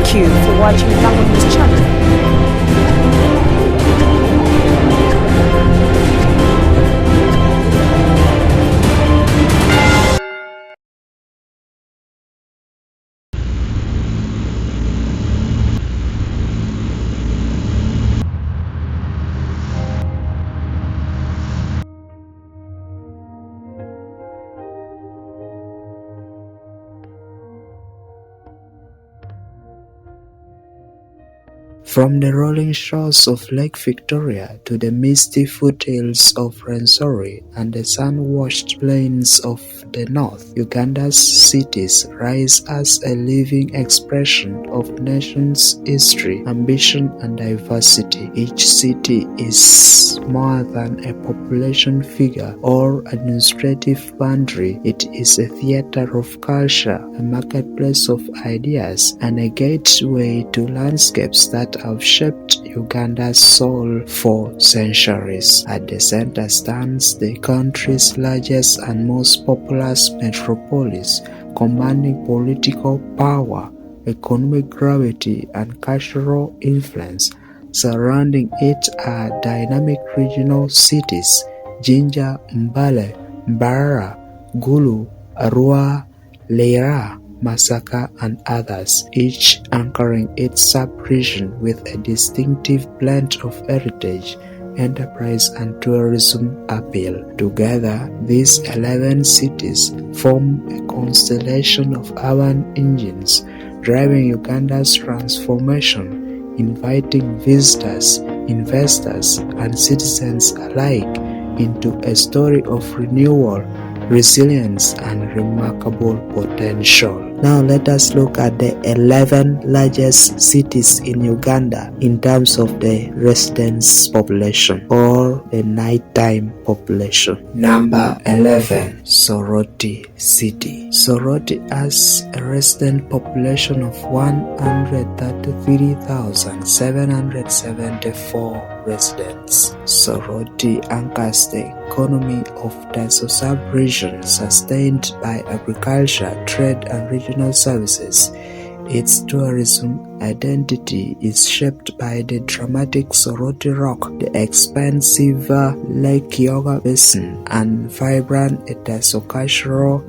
Thank you for watching Lango News channel. From the rolling shores of Lake Victoria to the misty foothills of Rwenzori and the sun-washed plains of the north, Uganda's cities rise as a living expression of the nation's history, ambition, and diversity. Each city is more than a population figure or administrative boundary. It is a theater of culture, a marketplace of ideas, and a gateway to landscapes that have shaped Uganda's soul for centuries. At the center stands the country's largest and most populous metropolis, commanding political power, economic gravity, and cultural influence. Surrounding it are dynamic regional cities: Jinja, Mbale, Mbarara, Gulu, Arua, Leira, Masaka, and others, each anchoring its sub-region with a distinctive blend of heritage, enterprise, and tourism appeal. Together, these 11 cities form a constellation of urban engines, driving Uganda's transformation, inviting visitors, investors, and citizens alike into a story of renewal, resilience, and remarkable potential. Now let us look at the 11 largest cities in Uganda in terms of the residence population or the nighttime population. Number 11. Soroti City. Soroti has a resident population of 133,774 residents. Soroti anchors the economy of the sub-region, sustained by agriculture, trade, and regional services. Its tourism identity is shaped by the dramatic Soroti Rock, the expansive Lake Kyoga Basin, and vibrant ethnocultural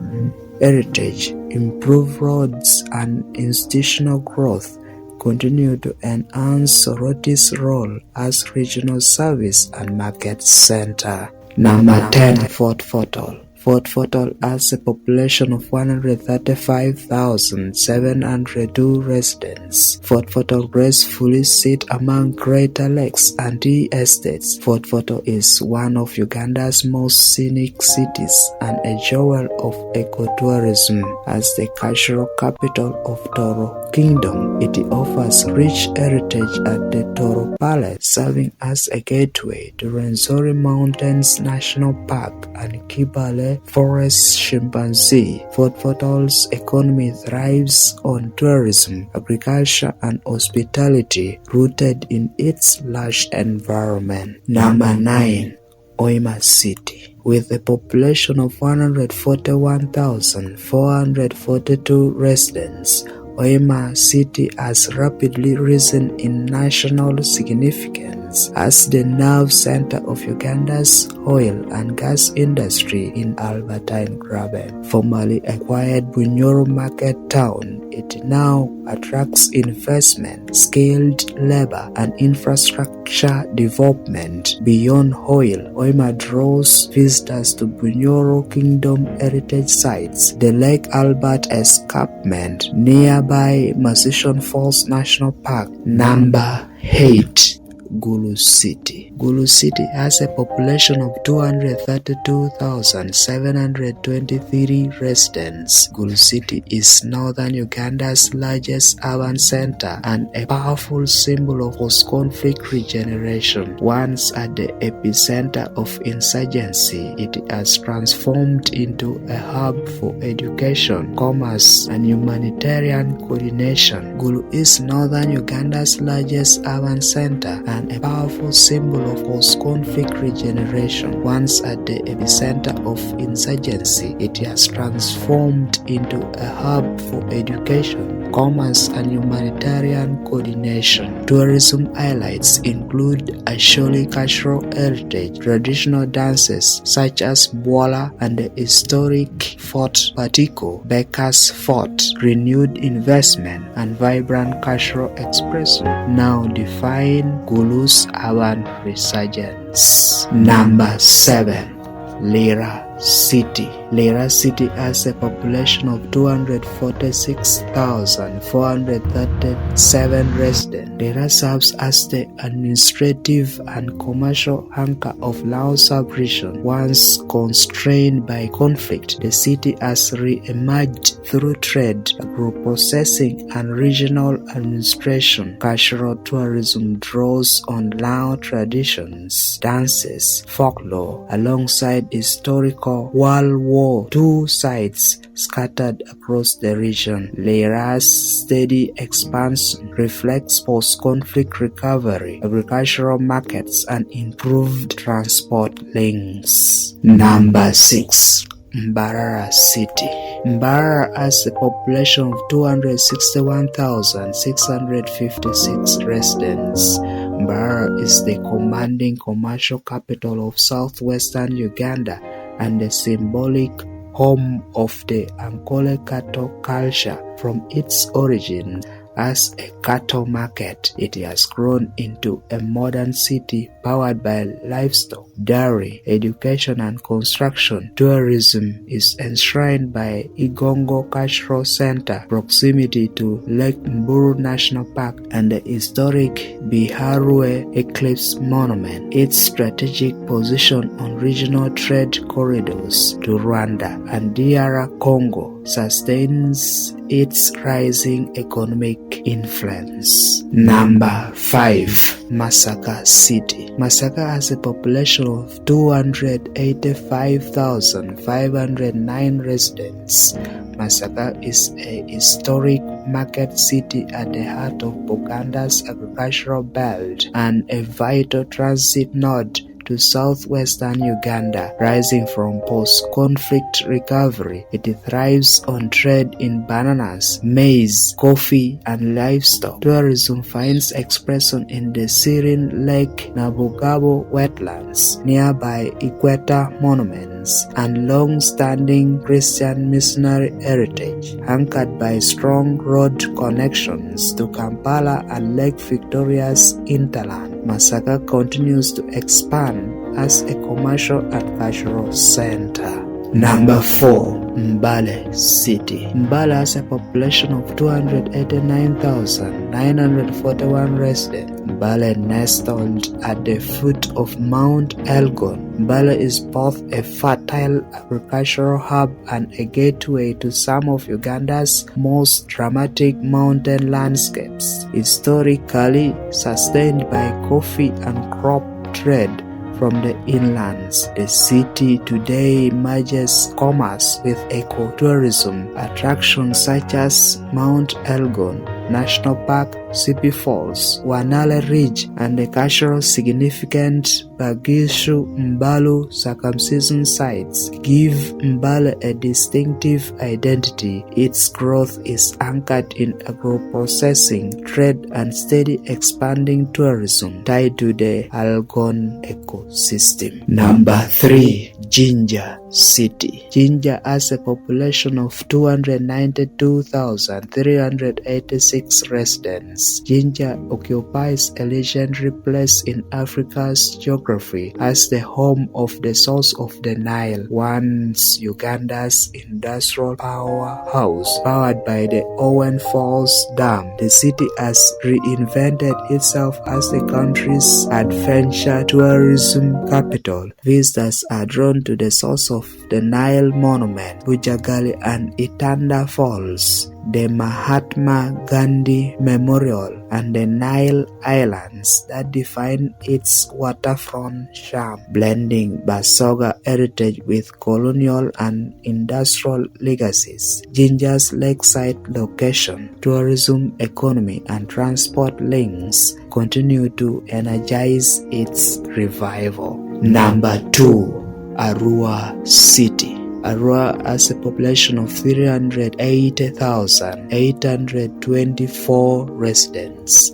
heritage. Improved roads and institutional growth continue to enhance Soroti's role as regional service and market center. Number 10. Fort Portal. Fort Portal has a population of 135,702 residents. Fort Portal gracefully sits among Greater Lakes and tea estates. Fort Portal is one of Uganda's most scenic cities and a jewel of ecotourism. As the cultural capital of Toro Kingdom, it offers rich heritage at the Toro Palace, serving as a gateway to Rwenzori Mountains National Park and Kibale Forest Chimpanzee. Fort Portal's economy thrives on tourism, agriculture, and hospitality, rooted in its lush environment. Number 9. Hoima City. With a population of 141,442 residents, Hoima City has rapidly risen in national significance as the nerve center of Uganda's oil and gas industry in Albertine Graben. Formerly acquired Bunyoro Market Town, it now attracts investment, skilled labor, and infrastructure development. Beyond oil, Hoima draws visitors to Bunyoro Kingdom heritage sites, the Lake Albert Escarpment, nearby Musician Falls National Park. Number 8. Gulu City. Gulu City has a population of 232,723 residents. Gulu City is northern Uganda's largest urban center and a powerful symbol of post-conflict regeneration. Once at the epicenter of insurgency, it has transformed into a hub for education, commerce, and humanitarian coordination. Gulu is northern Uganda's largest urban center and a powerful symbol of post-conflict regeneration. Once at the epicenter of insurgency, it has transformed into a hub for education, commerce and humanitarian coordination. Tourism highlights include Asholi cultural heritage, traditional dances such as Bwala and the historic Fort Patiko, Becker's Fort, renewed investment and vibrant cultural expression now define Gulu's urban resurgence. Number 7. Lira City. Lira City has a population of 246,437 residents. Lira serves as the administrative and commercial anchor of Lao sub-region. Once constrained by conflict, the city has re-emerged through trade, agro-processing, and regional administration. Cultural tourism draws on Lao traditions, dances, folklore, alongside historical World War II sites scattered across the region. Lira's steady expansion reflects post-conflict recovery, agricultural markets, and improved transport links. Number 6. Mbarara City. Mbarara has a population of 261,656 residents. Mbarara is the commanding commercial capital of southwestern Uganda and the symbolic home of the Ankole cattle culture. From its origin as a cattle market, it has grown into a modern city powered by livestock, dairy, education, and construction. Tourism is enshrined by Igongo Cultural Center, proximity to Lake Mburu National Park, and the historic Biharue Eclipse Monument. Its strategic position on regional trade corridors to Rwanda and DR Congo sustains its rising economic influence. Number 5. Masaka City. Masaka has a population of 285,509 residents. Masaka is a historic market city at the heart of Uganda's agricultural belt and a vital transit node to southwestern Uganda. Rising from post-conflict recovery, it thrives on trade in bananas, maize, coffee, and livestock. Tourism finds expression in the serene Lake Nabugabo wetlands, nearby Equator monuments, and long-standing Christian missionary heritage, anchored by strong road connections to Kampala and Lake Victoria's hinterland. Masaka continues to expand as a commercial and cultural center. Number 4. Mbale City. Mbale has a population of 289,941 residents. Mbale nestled at the foot of Mount Elgon. Mbale is both a fertile agricultural hub and a gateway to some of Uganda's most dramatic mountain landscapes, historically sustained by coffee and crop trade from the inlands. The city today merges commerce with ecotourism. Attractions such as Mount Elgon National Park, Sipi Falls, Wanale Ridge, and the cultural significant Bagishu Mbalu circumcision sites give Mbale a distinctive identity. Its growth is anchored in agro-processing, trade, and steady expanding tourism tied to the Algon ecosystem. Number 3. Jinja City. Jinja has a population of 292,386 residents. Jinja occupies a legendary place in Africa's geography as the home of the source of the Nile, once Uganda's industrial powerhouse, powered by the Owen Falls Dam. The city has reinvented itself as the country's adventure tourism capital. Visitors are drawn to the source of the Nile Monument, Bujagali and Itanda Falls, the Mahatma Gandhi Memorial, and the Nile Islands that define its waterfront charm, blending Basoga heritage with colonial and industrial legacies. Jinja's lakeside location, tourism economy, and transport links continue to energize its revival. Number 2. Arua City. Arua has a population of 380,824 residents.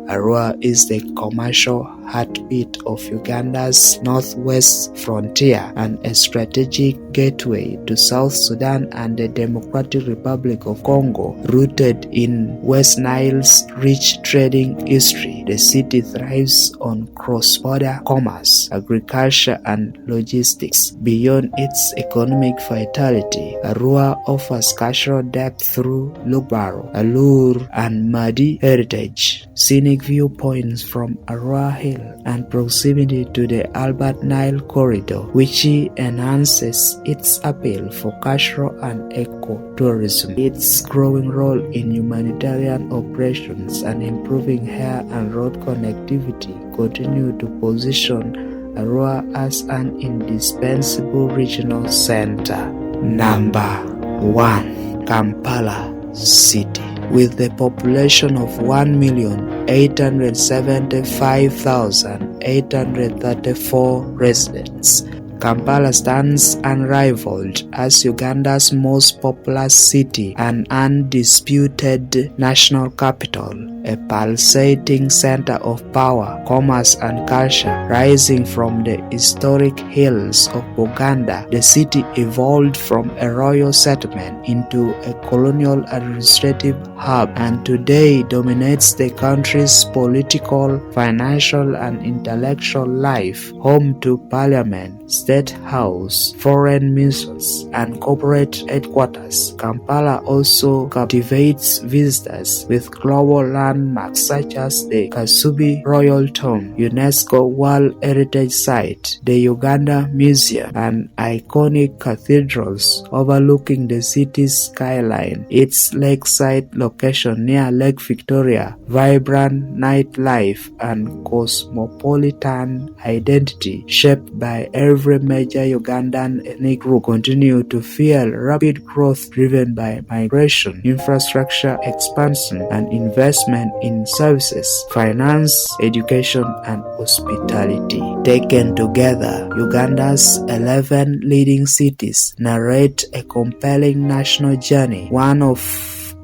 Arua is the commercial heartbeat of Uganda's northwest frontier and a strategic gateway to South Sudan and the Democratic Republic of Congo. Rooted in West Nile's rich trading history, the city thrives on cross-border commerce, agriculture, and logistics. Beyond its economic vitality, Arua offers cultural depth through Lubaro, Alur, and Madi heritage, scenic viewpoints from Arua Hill, and proximity to the Albert Nile corridor, which enhances its appeal for cultural and ecotourism. Its growing role in humanitarian operations and improving air and road connectivity continue to position Arua as an indispensable regional center. Number 1. Kampala City. With a population of 1,875,834 residents, Kampala stands unrivaled as Uganda's most populous city and undisputed national capital, a pulsating center of power, commerce, and culture. Rising from the historic hills of Uganda, the city evolved from a royal settlement into a colonial administrative hub and today dominates the country's political, financial, and intellectual life. Home to parliament, State House, foreign missions, and corporate headquarters, Kampala also captivates visitors with global landmarks such as the Kasubi Royal Tomb, UNESCO World Heritage Site, the Uganda Museum, and iconic cathedrals overlooking the city's skyline. Its lakeside location near Lake Victoria, vibrant nightlife, and cosmopolitan identity shaped by every major Ugandan ethnic group continue to fuel rapid growth driven by migration, infrastructure expansion, and investment in services, finance, education, and hospitality. Taken together, Uganda's 11 leading cities narrate a compelling national journey, one of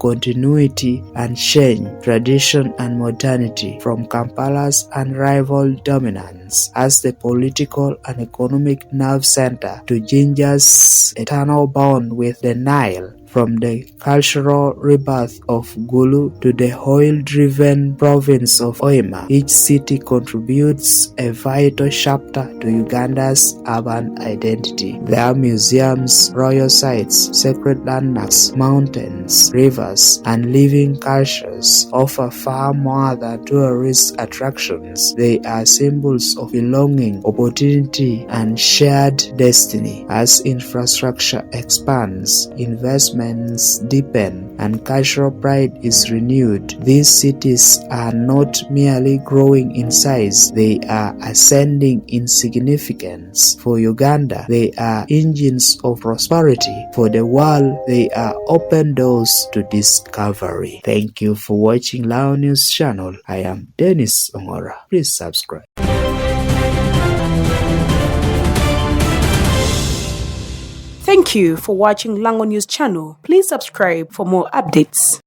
continuity and change, tradition and modernity, from Kampala's unrivaled dominance as the political and economic nerve center to Jinja's eternal bond with the Nile. From the cultural rebirth of Gulu to the oil-driven province of Hoima, each city contributes a vital chapter to Uganda's urban identity. There are museums, royal sites, sacred landmarks, mountains, rivers, and living cultures offer far more than tourist attractions. They are symbols of belonging, opportunity, and shared destiny. As infrastructure expands, investments deepen, and cultural pride is renewed, these cities are not merely growing in size, they are ascending in significance. For Uganda, they are engines of prosperity. For the world, they are open doors to discovery. Thank you for watching Lango News Channel. I am Denish Ongora. Please subscribe. Thank you for watching Lango News Channel. Please subscribe for more updates.